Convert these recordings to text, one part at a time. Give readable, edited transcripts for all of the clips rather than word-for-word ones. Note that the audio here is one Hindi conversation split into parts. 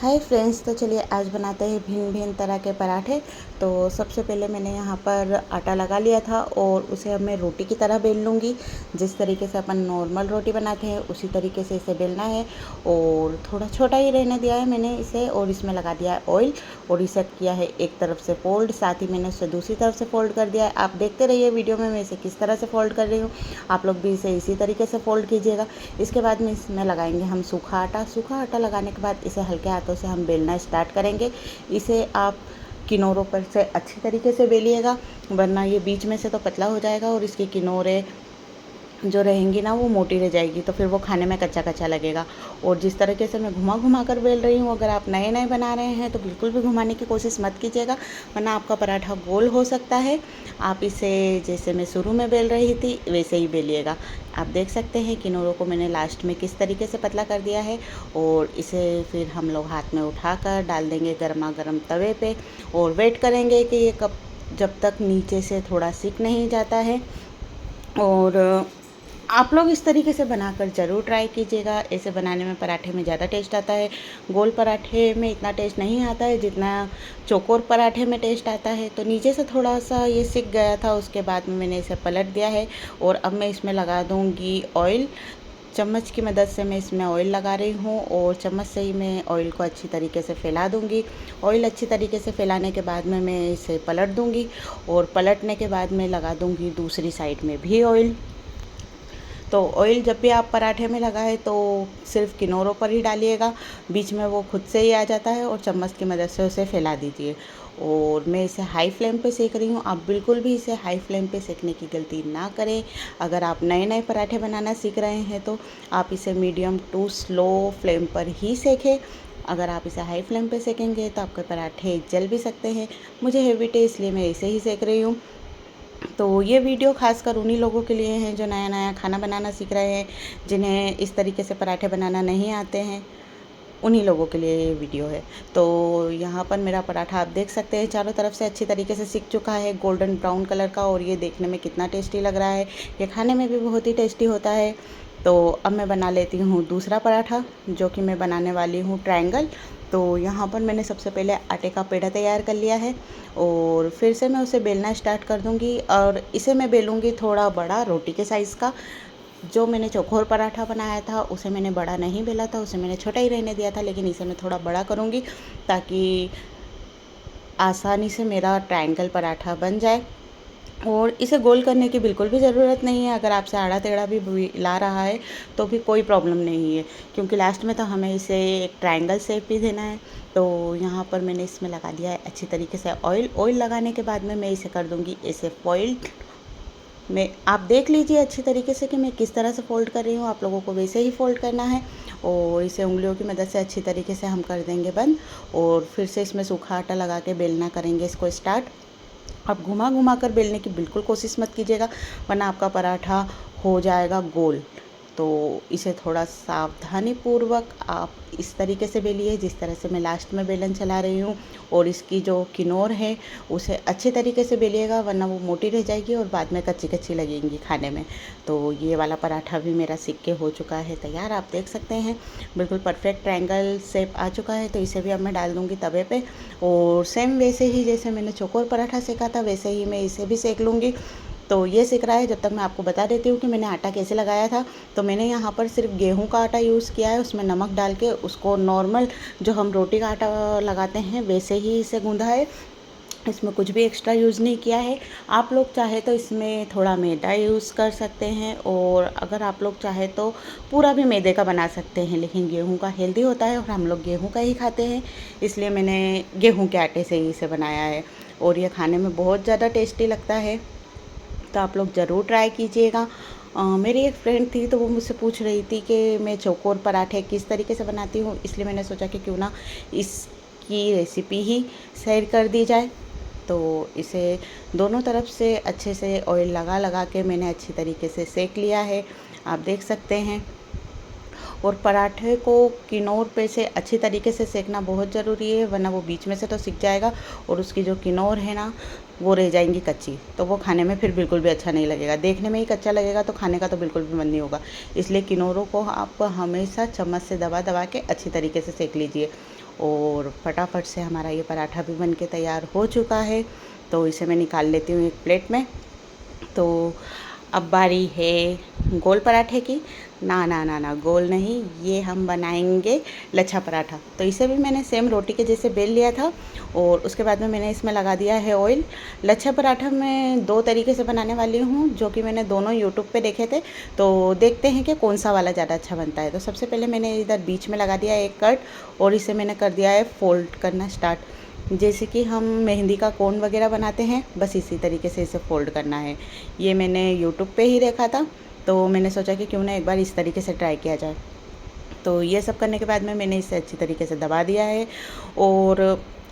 हाय फ्रेंड्स, तो चलिए आज बनाते हैं भिन्न भिन्न तरह के पराठे। तो सबसे पहले मैंने यहाँ पर आटा लगा लिया था और उसे अब मैं रोटी की तरह बेल लूँगी। जिस तरीके से अपन नॉर्मल रोटी बनाते हैं उसी तरीके से इसे बेलना है। और थोड़ा छोटा ही रहने दिया है मैंने इसे, और इसमें लगा दिया है ऑयल और इसे किया है एक तरफ से फोल्ड, साथ ही मैंने उसे दूसरी तरफ से फोल्ड कर दिया है। आप देखते रहिए वीडियो में मैं इसे किस तरह से फोल्ड कर रही हूँ। आप लोग भी इसे इसी तरीके से फोल्ड कीजिएगा। इसके बाद में इसमें लगाएंगे हम सूखा आटा। सूखा आटा लगाने के बाद इसे हल्के हाथों से हम बेलना स्टार्ट करेंगे। इसे आप किनारों पर से अच्छी तरीके से बेलिएगा, वरना ये बीच में से तो पतला हो जाएगा और इसकी किनारे जो रहेंगी ना वो मोटी रह जाएगी, तो फिर वो खाने में कच्चा कच्चा लगेगा। और जिस तरीके से मैं घुमा घुमा कर बेल रही हूँ, अगर आप नए नए बना रहे हैं तो बिल्कुल भी घुमाने की कोशिश मत कीजिएगा, वरना आपका पराठा गोल हो सकता है। आप इसे जैसे मैं शुरू में बेल रही थी वैसे ही बेलिएगा। आप देख सकते हैं किनारों को मैंने लास्ट में किस तरीके से पतला कर दिया है। और इसे फिर हम लोग हाथ में उठाकर डाल देंगे गर्मा गर्म तवे पे और वेट करेंगे कि ये कब जब तक नीचे से थोड़ा सिक नहीं जाता है। और आप लोग इस तरीके से बनाकर ज़रूर ट्राई कीजिएगा। ऐसे बनाने में पराठे में ज़्यादा टेस्ट आता है। गोल पराठे में इतना टेस्ट नहीं आता है जितना चौकोर पराठे में टेस्ट आता है। तो नीचे से थोड़ा सा ये सिक गया था, उसके बाद में मैंने इसे पलट दिया है और अब मैं इसमें लगा दूँगी ऑयल। चम्मच की मदद से मैं इसमें ऑयल लगा रही हूँ और चम्मच से ही मैं ऑयल को अच्छी तरीके से फैला दूँगी। ऑयल अच्छी तरीके से फैलाने के बाद में मैं इसे पलट दूँगी और पलटने के बाद मैं लगा दूँगी दूसरी साइड में भी ऑयल। तो ऑयल जब भी आप पराठे में लगाएं तो सिर्फ किनारों पर ही डालिएगा, बीच में वो खुद से ही आ जाता है, और चम्मच की मदद से उसे फैला दीजिए। और मैं इसे हाई फ्लेम पे सेक रही हूँ। आप बिल्कुल भी इसे हाई फ्लेम पे सेकने की गलती ना करें। अगर आप नए नए पराठे बनाना सीख रहे हैं तो आप इसे मीडियम टू स्लो फ्लेम पर ही सेकें। अगर आप इसे हाई फ्लेम पे सेकेंगे तो आपके पराठे जल भी सकते हैं। मुझे हैबिट है इसलिए मैं इसे ही सेक रही हूँ। तो ये वीडियो खासकर उन्हीं लोगों के लिए हैं जो नया नया खाना बनाना सीख रहे हैं, जिन्हें इस तरीके से पराठे बनाना नहीं आते हैं, उन्हीं लोगों के लिए ये वीडियो है। तो यहाँ पर मेरा पराठा आप देख सकते हैं चारों तरफ से अच्छी तरीके से सिक चुका है, गोल्डन ब्राउन कलर का, और ये देखने में कितना टेस्टी लग रहा है। ये खाने में भी बहुत ही टेस्टी होता है। तो अब मैं बना लेती हूँ दूसरा पराठा, जो कि मैं बनाने वाली हूँ ट्रायंगल। तो यहाँ पर मैंने सबसे पहले आटे का पेड़ा तैयार कर लिया है और फिर से मैं उसे बेलना स्टार्ट कर दूँगी। और इसे मैं बेलूँगी थोड़ा बड़ा, रोटी के साइज़ का। जो मैंने चौकोर पराठा बनाया था उसे मैंने बड़ा नहीं बेला था, उसे मैंने छोटा ही रहने दिया था, लेकिन इसे मैं थोड़ा बड़ा करूँगी ताकि आसानी से मेरा ट्रायंगल पराठा बन जाए। और इसे गोल करने की बिल्कुल भी ज़रूरत नहीं है। अगर आपसे आड़ा टेढ़ा भी ला रहा है तो भी कोई प्रॉब्लम नहीं है, क्योंकि लास्ट में तो हमें इसे एक ट्रायंगल शेप भी देना है। तो यहाँ पर मैंने इसमें लगा दिया है अच्छी तरीके से ऑयल। ऑयल लगाने के बाद में मैं इसे कर दूँगी ऐसे फोल्ड। मैं आप देख लीजिए अच्छी तरीके से कि मैं किस तरह से फ़ोल्ड कर रही हूँ, आप लोगों को वैसे ही फ़ोल्ड करना है। और इसे उंगलियों की मदद से अच्छी तरीके से हम कर देंगे बंद, और फिर से इसमें सूखा आटा लगा के बेलना करेंगे इसको स्टार्ट। आप घुमा घुमा कर बेलने की बिल्कुल कोशिश मत कीजिएगा, वरना आपका पराठा हो जाएगा गोल। तो इसे थोड़ा सावधानीपूर्वक आप इस तरीके से बेलिए जिस तरह से मैं लास्ट में बेलन चला रही हूँ। और इसकी जो किनोर है उसे अच्छे तरीके से बेलिएगा, वरना वो मोटी रह जाएगी और बाद में कच्ची कच्ची लगेंगी खाने में। तो ये वाला पराठा भी मेरा सिक के हो चुका है तैयार। आप देख सकते हैं बिल्कुल परफेक्ट ट्रायंगल शेप आ चुका है। तो इसे भी अब मैं डाल दूँगी तवे पे, और सेम वैसे ही जैसे मैंने चौकोर पराठा सेका था वैसे ही मैं इसे भी सेक लूँगी। तो ये सिक रहा है, जब तक मैं आपको बता देती हूँ कि मैंने आटा कैसे लगाया था। तो मैंने यहाँ पर सिर्फ गेहूं का आटा यूज़ किया है, उसमें नमक डाल के उसको नॉर्मल जो हम रोटी का आटा लगाते हैं वैसे ही इसे गूँधा है। इसमें कुछ भी एक्स्ट्रा यूज़ नहीं किया है। आप लोग चाहे तो इसमें थोड़ा मैदा यूज़ कर सकते हैं, और अगर आप लोग चाहे तो पूरा भी मैदे का बना सकते हैं, लेकिन गेहूं का हेल्दी होता है और हम लोग गेहूं का ही खाते हैं, इसलिए मैंने गेहूं के आटे से ही इसे बनाया है। और ये खाने में बहुत ज़्यादा टेस्टी लगता है। तो आप लोग ज़रूर ट्राई कीजिएगा। मेरी एक फ्रेंड थी तो वो मुझसे पूछ रही थी कि मैं चौकोर पराठे किस तरीके से बनाती हूँ, इसलिए मैंने सोचा कि क्यों ना इसकी रेसिपी ही शेयर कर दी जाए। तो इसे दोनों तरफ से अच्छे से ऑयल लगा लगा के मैंने अच्छी तरीके से सेक लिया है, आप देख सकते हैं। और पराठे को किनोर पे से अच्छी तरीके से सेकना बहुत ज़रूरी है, वरना वो बीच में से तो सिक जाएगा और उसकी जो किनोर है ना वो रह जाएंगी कच्ची, तो वो खाने में फिर बिल्कुल भी अच्छा नहीं लगेगा। देखने में ही कच्चा लगेगा तो खाने का तो बिल्कुल भी मन नहीं होगा। इसलिए किनोरों को आप हमेशा चम्मच से दबा दबा के अच्छी तरीके से सेक लीजिए। और फटाफट से हमारा ये पराठा भी बन के तैयार हो चुका है। तो इसे मैं निकाल लेती हूँ एक प्लेट में। तो अब बारी है गोल पराठे की। ना ना ना ना, गोल नहीं, ये हम बनाएंगे लच्छा पराठा। तो इसे भी मैंने सेम रोटी के जैसे बेल लिया था और उसके बाद में मैंने इसमें लगा दिया है ऑयल। लच्छा पराठा मैं 2 तरीके से बनाने वाली हूँ, जो कि मैंने दोनों यूट्यूब पे देखे थे। तो देखते हैं कि कौन सा वाला ज़्यादा अच्छा बनता है। तो सबसे पहले मैंने इधर बीच में लगा दिया एक कट और इसे मैंने कर दिया है फ़ोल्ड करना स्टार्ट। जैसे कि हम मेहंदी का कोन वगैरह बनाते हैं, बस इसी तरीके से इसे फ़ोल्ड करना है। ये मैंने यूट्यूब पे ही देखा था, तो मैंने सोचा कि क्यों ना एक बार इस तरीके से ट्राई किया जाए। तो ये सब करने के बाद में मैंने इसे अच्छी तरीके से दबा दिया है। और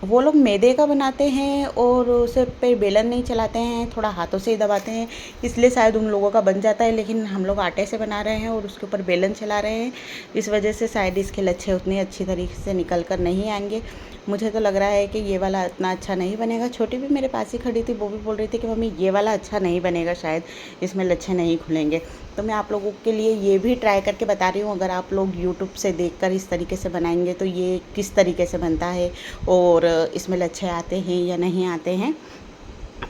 वो लोग मैदे का बनाते हैं और उसे पे बेलन नहीं चलाते हैं, थोड़ा हाथों से ही दबाते हैं, इसलिए शायद उन लोगों का बन जाता है। लेकिन हम लोग आटे से बना रहे हैं और उसके ऊपर बेलन चला रहे हैं, इस वजह से शायद इसके लच्छे उतनी अच्छी तरीके से निकल कर नहीं आएंगे। मुझे तो लग रहा है कि ये वाला इतना अच्छा नहीं बनेगा। छोटी भी मेरे पास ही खड़ी थी, वो भी बोल रही थी कि मम्मी ये वाला अच्छा नहीं बनेगा, शायद इसमें लच्छे नहीं खुलेंगे। तो मैं आप लोगों के लिए ये भी ट्राई करके बता रही हूँ। अगर आप लोग यूट्यूब से देखकर इस तरीके से बनाएंगे तो ये किस तरीके से बनता है और इसमें लच्छे आते हैं या नहीं आते हैं।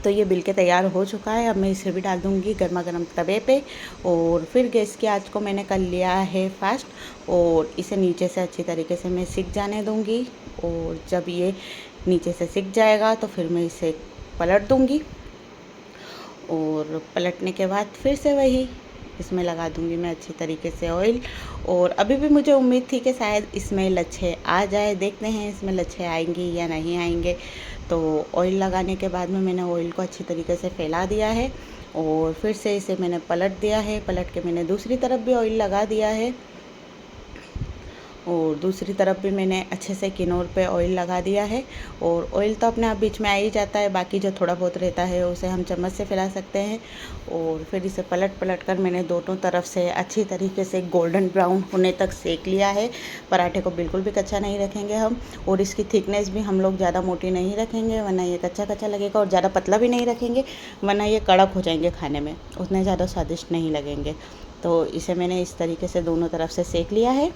तो ये बिल के तैयार हो चुका है। अब मैं इसे भी डाल दूँगी गर्मा गर्म तवे पे और फिर गैस की आंच को मैंने कर लिया है फास्ट और इसे नीचे से अच्छी तरीके से मैं सिक जाने दूँगी। और जब ये नीचे से सिक जाएगा तो फिर मैं इसे पलट दूँगी और पलटने के बाद फिर से वही इसमें लगा दूँगी मैं अच्छी तरीके से ऑयल। और अभी भी मुझे उम्मीद थी कि शायद इसमें लच्छे आ जाए, देखते हैं इसमें लच्छे आएंगे या नहीं आएंगे। तो ऑयल लगाने के बाद में मैंने ऑयल को अच्छी तरीके से फैला दिया है और फिर से इसे मैंने पलट दिया है। पलट के मैंने दूसरी तरफ भी ऑयल लगा दिया है और दूसरी तरफ भी मैंने अच्छे से किनोर पे ऑयल लगा दिया है। और ऑयल तो अपने आप बीच में आ ही जाता है, बाकी जो थोड़ा बहुत रहता है उसे हम चम्मच से फैला सकते हैं। और फिर इसे पलट पलट कर मैंने दोनों तरफ से अच्छी तरीके से गोल्डन ब्राउन होने तक सेक लिया है। पराठे को बिल्कुल भी कच्चा नहीं रखेंगे हम, और इसकी थिकनेस भी हम लोग ज़्यादा मोटी नहीं रखेंगे, वरना ये कच्चा कच्चा लगेगा, और ज़्यादा पतला भी नहीं रखेंगे वरना ये कड़क हो जाएंगे, खाने में उतने ज़्यादा स्वादिष्ट नहीं लगेंगे। तो इसे मैंने इस तरीके से दोनों तरफ से सेक लिया है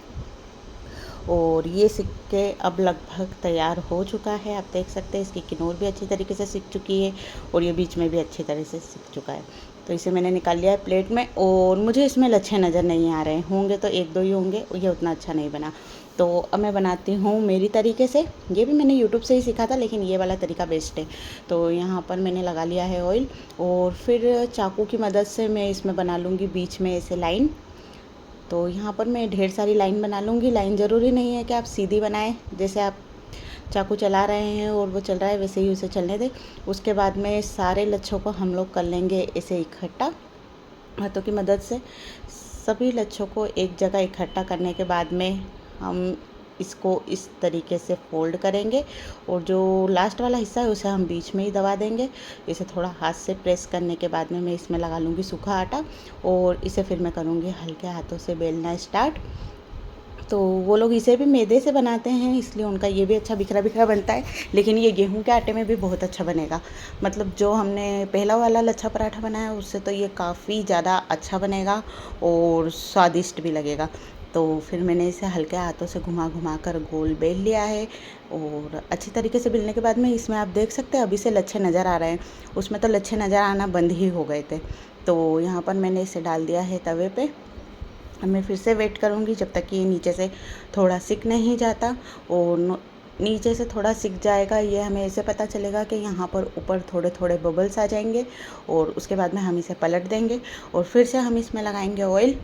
और ये सिक्के अब लगभग तैयार हो चुका है। आप देख सकते हैं इसकी किनोर भी अच्छी तरीके से सिक चुकी है और ये बीच में भी अच्छी तरह से सिक चुका है। तो इसे मैंने निकाल लिया है प्लेट में और मुझे इसमें लच्छे नज़र नहीं आ रहे होंगे, तो 1-2 ही होंगे, ये उतना अच्छा नहीं बना। तो अब मैं बनाती हूँ मेरी तरीके से। ये भी मैंने यूट्यूब से ही सीखा था, लेकिन ये वाला तरीका बेस्ट है। तो यहाँ पर मैंने लगा लिया है ऑयल और फिर चाकू की मदद से मैं इसमें बना लूँगी बीच में ऐसे लाइन। तो यहाँ पर मैं ढेर सारी लाइन बना लूँगी। लाइन ज़रूरी नहीं है कि आप सीधी बनाएं, जैसे आप चाकू चला रहे हैं और वो चल रहा है वैसे ही उसे चलने दें। उसके बाद में सारे लच्छों को हम लोग कर लेंगे इसे इकट्ठा हाथों की मदद से। सभी लच्छों को एक जगह इकट्ठा करने के बाद में हम इसको इस तरीके से फोल्ड करेंगे और जो लास्ट वाला हिस्सा है उसे हम बीच में ही दबा देंगे। इसे थोड़ा हाथ से प्रेस करने के बाद में मैं इसमें लगा लूँगी सूखा आटा और इसे फिर मैं करूँगी हल्के हाथों से बेलना स्टार्ट। तो वो लोग इसे भी मैदे से बनाते हैं, इसलिए उनका ये भी अच्छा बिखरा बिखरा बनता है, लेकिन ये गेहूं के आटे में भी बहुत अच्छा बनेगा। मतलब जो हमने पहला वाला लच्छा पराठा बनाया उससे तो ये काफ़ी ज़्यादा अच्छा बनेगा और स्वादिष्ट भी लगेगा। तो फिर मैंने इसे हल्के हाथों से घुमा घुमा कर गोल बेल लिया है और अच्छी तरीके से बेलने के बाद में इसमें आप देख सकते हैं अभी से लच्छे नज़र आ रहे हैं, उसमें तो लच्छे नज़र आना बंद ही हो गए थे। तो यहाँ पर मैंने इसे डाल दिया है तवे पे। अब मैं फिर से वेट करूँगी जब तक कि ये नीचे से थोड़ा सिक नहीं जाता। और नीचे से थोड़ा सिक जाएगा, ये हमें ऐसे पता चलेगा कि यहाँ पर ऊपर थोड़े थोड़े बबल्स आ जाएंगे और उसके बाद में हम इसे पलट देंगे और फिर से हम इसमें लगाएंगे ऑयल।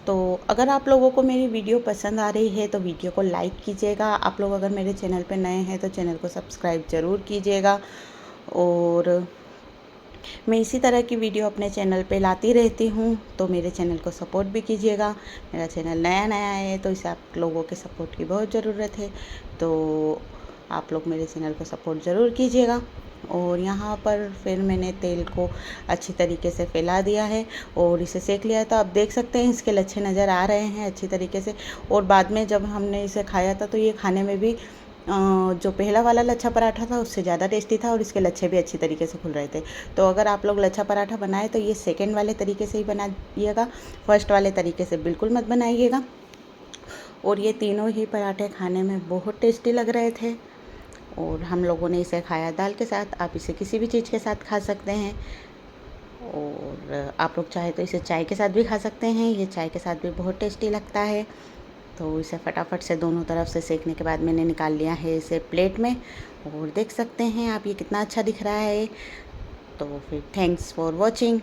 तो अगर आप लोगों को मेरी वीडियो पसंद आ रही है तो वीडियो को लाइक कीजिएगा। आप लोग अगर मेरे चैनल पर नए हैं तो चैनल को सब्सक्राइब ज़रूर कीजिएगा। और मैं इसी तरह की वीडियो अपने चैनल पे लाती रहती हूँ, तो मेरे चैनल को सपोर्ट भी कीजिएगा। मेरा चैनल नया नया है तो इसे आप लोगों के सपोर्ट की बहुत ज़रूरत है, तो आप लोग मेरे चैनल को सपोर्ट ज़रूर कीजिएगा। और यहाँ पर फिर मैंने तेल को अच्छी तरीके से फैला दिया है और इसे सेक लिया। तो आप देख सकते हैं इसके लच्छे नज़र आ रहे हैं अच्छी तरीके से। और बाद में जब हमने इसे खाया था तो ये खाने में भी जो पहला वाला लच्छा पराठा था उससे ज़्यादा टेस्टी था और इसके लच्छे भी अच्छी तरीके से खुल रहे थे। तो अगर आप लोग लच्छा पराठा बनाए तो ये सेकंड वाले तरीके से ही बनाइएगा, फर्स्ट वाले तरीके से बिल्कुल मत बनाइएगा। और ये तीनों ही पराठे खाने में बहुत टेस्टी लग रहे थे। और हम लोगों ने इसे खाया दाल के साथ, आप इसे किसी भी चीज़ के साथ खा सकते हैं। और आप लोग चाहे तो इसे चाय के साथ भी खा सकते हैं, ये चाय के साथ भी बहुत टेस्टी लगता है। तो इसे फटाफट से दोनों तरफ से सेकने के बाद मैंने निकाल लिया है इसे प्लेट में, और देख सकते हैं आप ये कितना अच्छा दिख रहा है। तो फिर थैंक्स फॉर वॉचिंग।